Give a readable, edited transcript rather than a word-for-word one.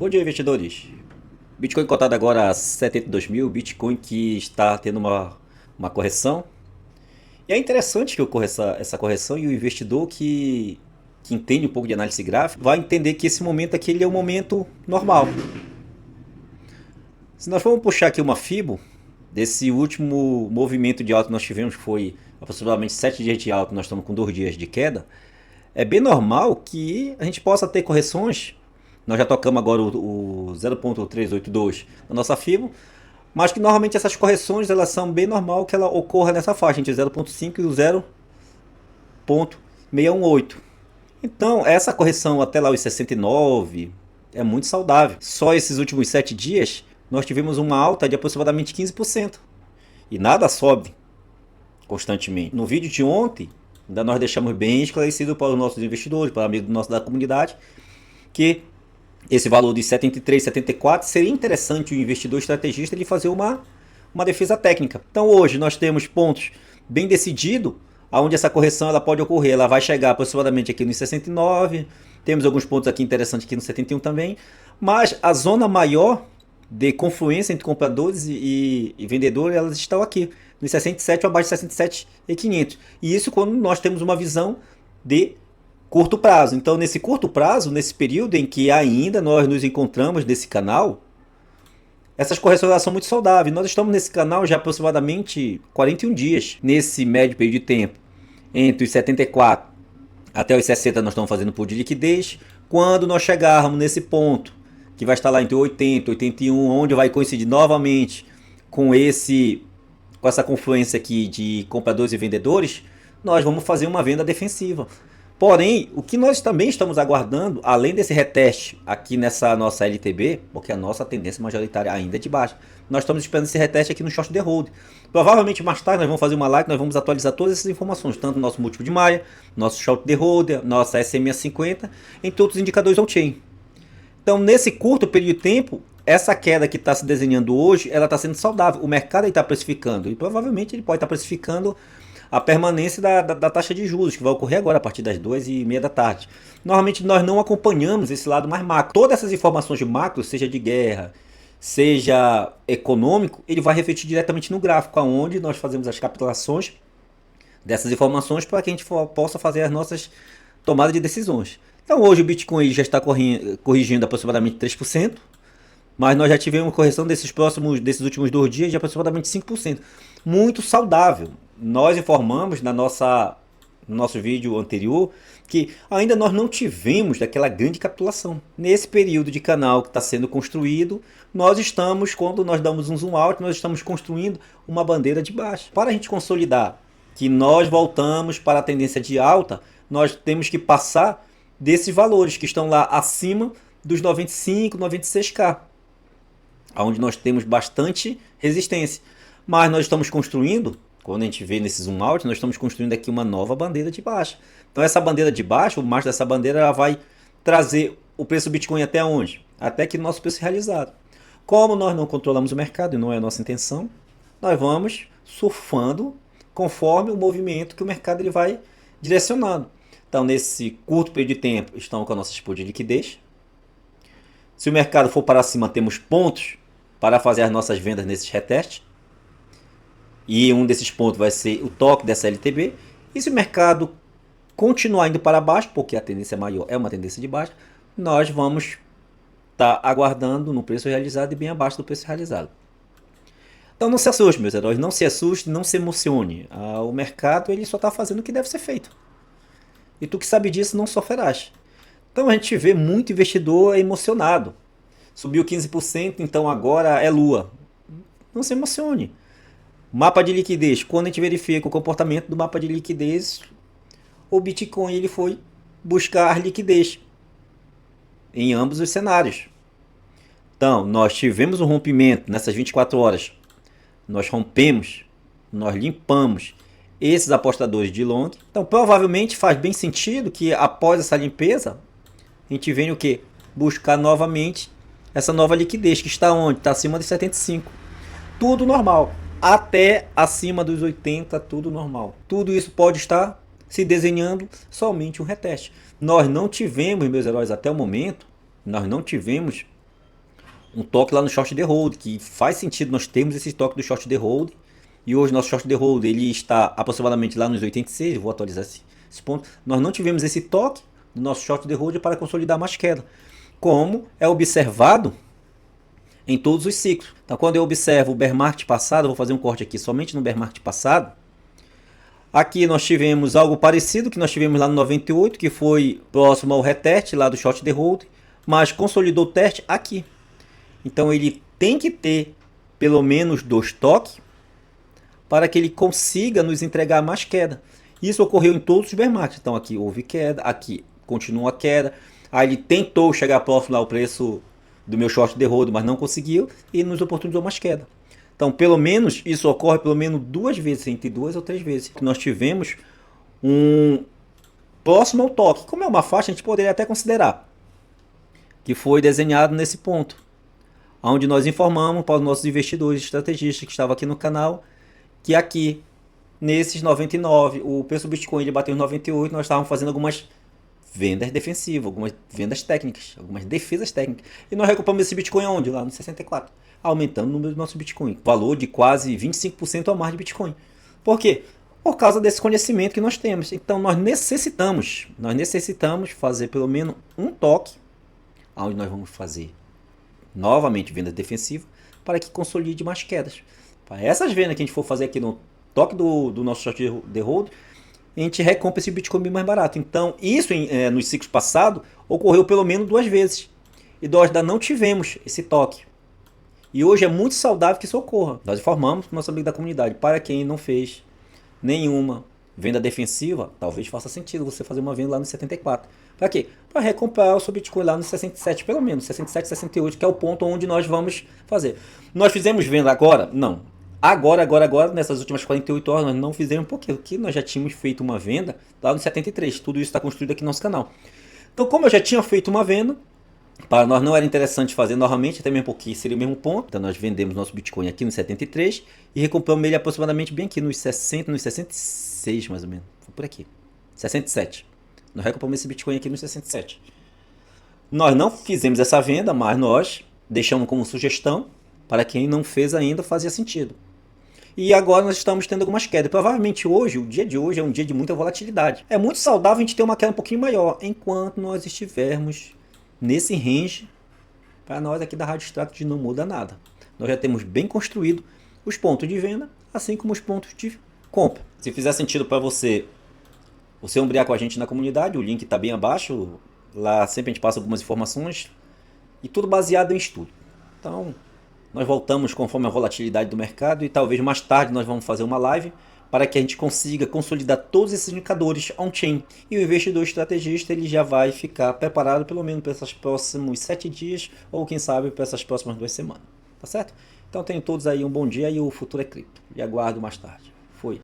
Bom dia, investidores. Bitcoin cotado agora a 72 mil, Bitcoin que está tendo uma correção. E é interessante que ocorra essa correção e o investidor que entende um pouco de análise gráfica vai entender que esse momento aqui ele é um momento normal. Se nós formos puxar aqui uma FIBO, desse último movimento de alta que nós tivemos, que foi aproximadamente 7 dias de alta, nós estamos com 2 dias de queda, é bem normal que a gente possa ter correções. Nós já tocamos agora o 0.382 da nossa FIBO, mas que normalmente essas correções elas são bem normal que ela ocorra nessa faixa entre 0.5 e o 0.618. Então, essa correção até lá os 69 é muito saudável. Só esses últimos 7 dias nós tivemos uma alta de aproximadamente 15%. E nada sobe constantemente. No vídeo de ontem, ainda nós deixamos bem esclarecido para os nossos investidores, para amigos nossos da comunidade, que esse valor de 73, 74 seria interessante o investidor estrategista ele fazer uma defesa técnica. Então hoje nós temos pontos bem decididos, aonde essa correção ela pode ocorrer. Ela vai chegar aproximadamente aqui no 69, temos alguns pontos aqui interessantes aqui no 71 também, mas a zona maior de confluência entre compradores e vendedores elas estão aqui no 67 ou abaixo de 67.500. E isso quando nós temos uma visão de curto prazo. Então, nesse curto prazo, nesse período em que ainda nós nos encontramos nesse canal, essas correções são muito saudáveis. Nós estamos nesse canal já aproximadamente 41 dias, nesse médio período de tempo. Entre os 74 até os 60 nós estamos fazendo pool de liquidez. Quando nós chegarmos nesse ponto, que vai estar lá entre 80 e 81, onde vai coincidir novamente com essa confluência aqui de compradores e vendedores, nós vamos fazer uma venda defensiva. Porém, o que nós também estamos aguardando, além desse reteste aqui nessa nossa LTB, porque a nossa tendência majoritária ainda é de baixa, nós estamos esperando esse reteste aqui no Short The Hold. Provavelmente mais tarde nós vamos fazer uma live, nós vamos atualizar todas essas informações, tanto no nosso múltiplo de Maia, nosso Short The Hold, nossa SMA50, entre outros indicadores on-chain. Então, nesse curto período de tempo, essa queda que está se desenhando hoje, ela está sendo saudável. O mercado está precificando, e provavelmente ele pode estar precificando a permanência da taxa de juros, que vai ocorrer agora a partir das 2h30 da tarde. Normalmente nós não acompanhamos esse lado mais macro. Todas essas informações de macro, seja de guerra, seja econômico, ele vai refletir diretamente no gráfico, onde nós fazemos as capitulações dessas informações para que a gente possa fazer as nossas tomadas de decisões. Então hoje o Bitcoin já está corrigindo aproximadamente 3%. Mas nós já tivemos uma correção desses últimos 2 dias de aproximadamente 5%. Muito saudável. Nós informamos no nosso vídeo anterior que ainda nós não tivemos daquela grande capitulação. Nesse período de canal que está sendo construído, nós estamos, quando nós damos um zoom out, nós estamos construindo uma bandeira de baixa. Para a gente consolidar que nós voltamos para a tendência de alta, nós temos que passar desses valores que estão lá acima dos 95, 96k. Onde nós temos bastante resistência. Mas nós estamos construindo, quando a gente vê nesse zoom out, nós estamos construindo aqui uma nova bandeira de baixa. Então essa bandeira de baixa, o macho dessa bandeira, ela vai trazer o preço do Bitcoin até onde? Até que nosso preço realizado. Como nós não controlamos o mercado e não é a nossa intenção, nós vamos surfando conforme o movimento que o mercado ele vai direcionando. Então nesse curto período de tempo, estamos com a nossa pool de liquidez. Se o mercado for para cima, temos pontos para fazer as nossas vendas nesses retestes. E um desses pontos vai ser o toque dessa LTB. E se o mercado continuar indo para baixo, porque a tendência maior é uma tendência de baixa, nós vamos estar aguardando no preço realizado e bem abaixo do preço realizado. Então não se assuste, meus heróis, não se assuste, não se emocione. O mercado ele só está fazendo o que deve ser feito. E tu que sabe disso não sofrerás. Então a gente vê muito investidor emocionado. Subiu 15%, então agora é lua. Não se emocione. Mapa de liquidez. Quando a gente verifica o comportamento do mapa de liquidez, o Bitcoin ele foi buscar liquidez em ambos os cenários. Então, nós tivemos um rompimento nessas 24 horas. Nós rompemos, nós limpamos esses apostadores de long. Então, provavelmente faz bem sentido que após essa limpeza, a gente venha o quê? Buscar novamente essa nova liquidez, que está onde? Está acima de 75. Tudo normal. Até acima dos 80, tudo normal. Tudo isso pode estar se desenhando somente um reteste. Nós não tivemos, meus heróis, até o momento, nós não tivemos um toque lá no short the hold, que faz sentido nós termos esse toque do short the hold. E hoje nosso short the hold ele está aproximadamente lá nos 86, vou atualizar esse ponto. Nós não tivemos esse toque do nosso short the hold para consolidar mais queda, como é observado em todos os ciclos. Então quando eu observo o bear market passado, eu vou fazer um corte aqui somente no bear market passado. Aqui nós tivemos algo parecido que nós tivemos lá no 98, que foi próximo ao reteste lá do short the hold, mas consolidou o teste aqui. Então ele tem que ter pelo menos 2 toques para que ele consiga nos entregar mais queda. Isso ocorreu em todos os bear markets. Então aqui houve queda, aqui continua a queda. Aí ele tentou chegar próximo ao preço do meu short the hold, mas não conseguiu e nos oportunizou mais queda. Então, pelo menos, isso ocorre pelo menos 2 vezes, entre 2 ou 3 vezes, que nós tivemos um próximo ao toque. Como é uma faixa, a gente poderia até considerar que foi desenhado nesse ponto, onde nós informamos para os nossos investidores estrategistas que estavam aqui no canal, que aqui, nesses 99, o preço do Bitcoin ele bateu em 98, nós estávamos fazendo algumas vendas defensivas, algumas vendas técnicas, algumas defesas técnicas. E nós recuperamos esse Bitcoin aonde? Lá no 64. Aumentando o número do nosso Bitcoin. Valor de quase 25% a mais de Bitcoin. Por quê? Por causa desse conhecimento que nós temos. Então nós necessitamos fazer pelo menos um toque, onde nós vamos fazer novamente venda defensiva, para que consolide mais quedas. Para essas vendas que a gente for fazer aqui no toque do nosso short the hold, a gente recompra esse Bitcoin bem mais barato. Então isso nos ciclos passados ocorreu pelo menos 2 vezes. E nós ainda não tivemos esse toque. E hoje é muito saudável que isso ocorra. Nós informamos para o nosso amigo da comunidade. Para quem não fez nenhuma venda defensiva, talvez faça sentido você fazer uma venda lá no 74. Para quê? Para recomprar o seu Bitcoin lá no 67, pelo menos, 67, 68, que é o ponto onde nós vamos fazer. Nós fizemos venda agora? Não. Agora, nessas últimas 48 horas, nós não fizemos porque nós já tínhamos feito uma venda lá no 73. Tudo isso está construído aqui no nosso canal. Então, como eu já tinha feito uma venda, para nós não era interessante fazer novamente, até mesmo porque seria o mesmo ponto. Então nós vendemos nosso Bitcoin aqui no 73 e recompramos ele aproximadamente bem aqui nos 60, nos 66 mais ou menos. Foi por aqui. 67. Nós recompramos esse Bitcoin aqui nos 67. Nós não fizemos essa venda, mas nós deixamos como sugestão para quem não fez ainda, fazia sentido. E agora nós estamos tendo algumas quedas. Provavelmente hoje, o dia de hoje é um dia de muita volatilidade. É muito saudável a gente ter uma queda um pouquinho maior, enquanto nós estivermos nesse range. Para nós aqui da Rádio Strategy não muda nada. Nós já temos bem construído os pontos de venda, assim como os pontos de compra. Se fizer sentido para você ombrear com a gente na comunidade, o link está bem abaixo. Lá sempre a gente passa algumas informações e tudo baseado em estudo. Então, nós voltamos conforme a volatilidade do mercado e talvez mais tarde nós vamos fazer uma live para que a gente consiga consolidar todos esses indicadores on-chain. E o investidor estrategista ele já vai ficar preparado pelo menos para esses próximos 7 dias ou quem sabe para essas próximas 2 semanas. Tá certo? Então tenham todos aí um bom dia e o futuro é cripto. E aguardo mais tarde.